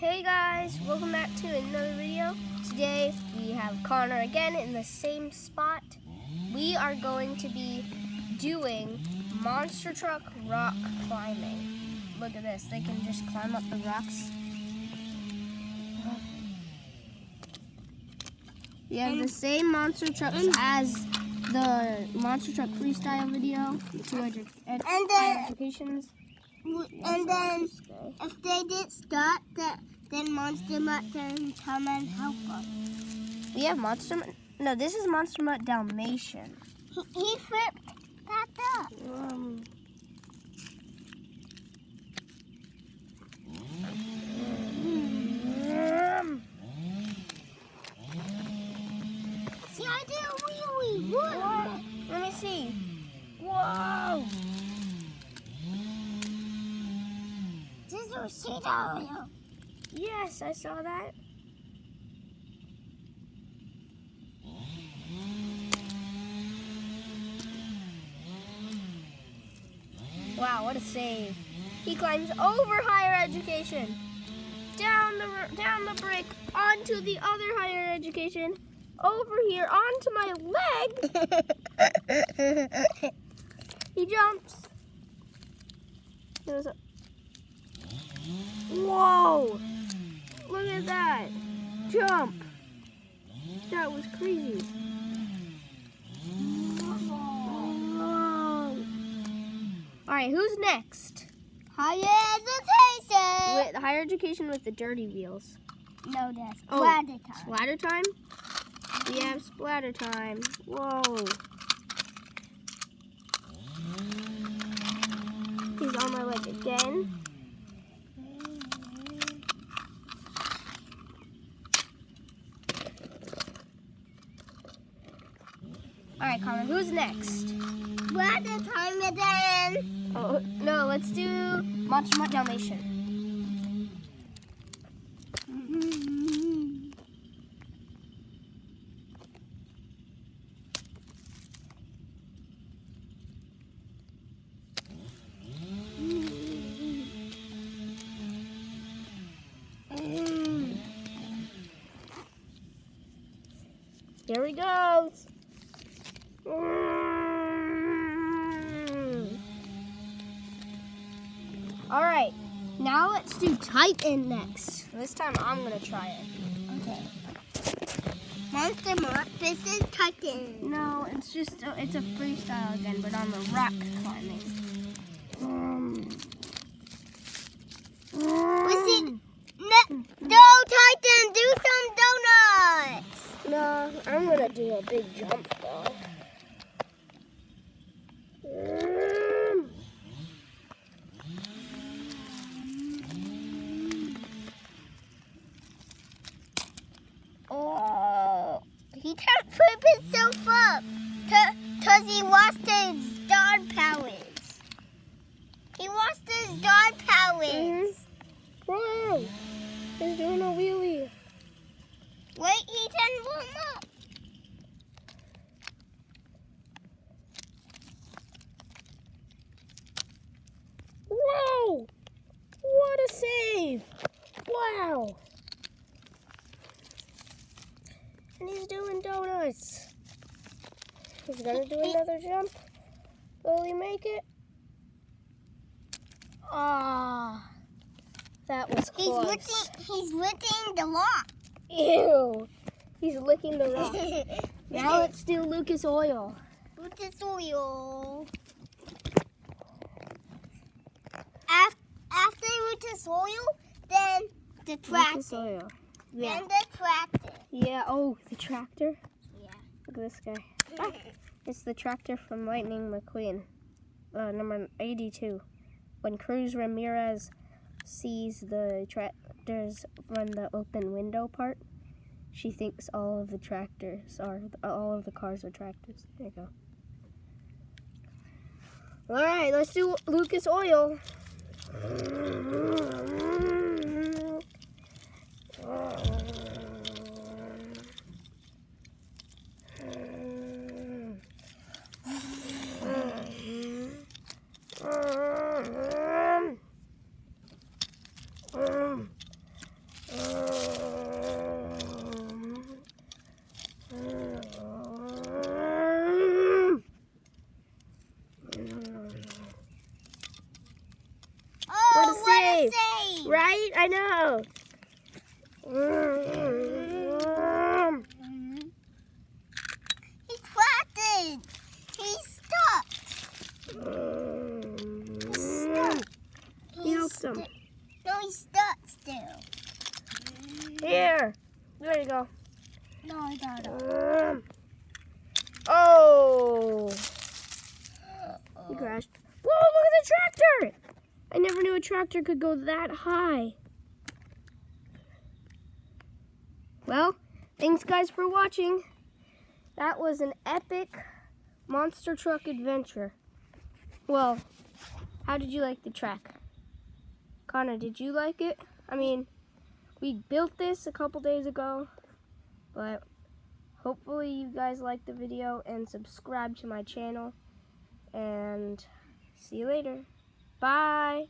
Hey guys, welcome back to another video. Today we have Connor again in the same spot. We are going to be doing monster truck rock climbing. Look at this, they can just climb up the rocks. We have the same monster trucks as the monster truck freestyle video, the 200 applications. And then, if they did start, then Monster Mutt can come and help us. We have Monster Mutt. No, this is Monster Mutt Dalmatian. He flipped that up. See, I did a wee-wee. What? Let me see. Whoa! This is a seed oil. Yes, I saw that. Wow, what a save. He climbs over higher education, down the brick, onto the other higher education, over here, onto my leg. He jumps. Whoa! Look at that. Jump. That was crazy. Whoa. Alright, who's next? Higher education. With higher education with the dirty wheels. No, that's Oh, splatter time. Splatter time? We have splatter time. Whoa. He's on my leg again. Alright, Connor, who's next? Splatter time again. Oh, no, let's do Monster Mutt Dalmatian. Here he goes. All right, now let's do Titan next. This time I'm gonna try it. Okay. Monster Mutt, this is Titan. No, it's a freestyle again, but on the rock climbing. No, Titan, do some donuts. No, I'm gonna do a big jump though. Oh, he can't flip himself up because he lost his guard powers. He lost his guard powers. Whoa! He's doing a wheelie. Wait, he can warm up. Whoa! What a save! Wow! And he's doing donuts. He's gonna do another jump. Will he make it? Ah, that was close. He's licking the rock. Ew! He's licking the rock. Now let's do Lucas Oil. Lucas Oil. After Lucas Oil, then the tractor. Lucas Oil. Yeah. Then the tractor. Yeah. Oh, the tractor. Yeah. Look at this guy. It's the tractor from Lightning McQueen, number 82. When Cruz Ramirez sees the tractors from the open window part, she thinks all of the cars are tractors. There you go. All right, let's do Lucas Oil. right? I know. He's flattened. He's stuck. He's stuck. He helped him. No, he's stuck still. Here. There you go. No, I got it. Oh. He crashed. Whoa, look at the tractor. I never knew a tractor could go that high. Well, thanks guys for watching. That was an epic monster truck adventure. Well, how did you like the track? Connor, did you like it? I mean, we built this a couple days ago, but hopefully you guys liked the video and subscribe to my channel. And see you later. Bye.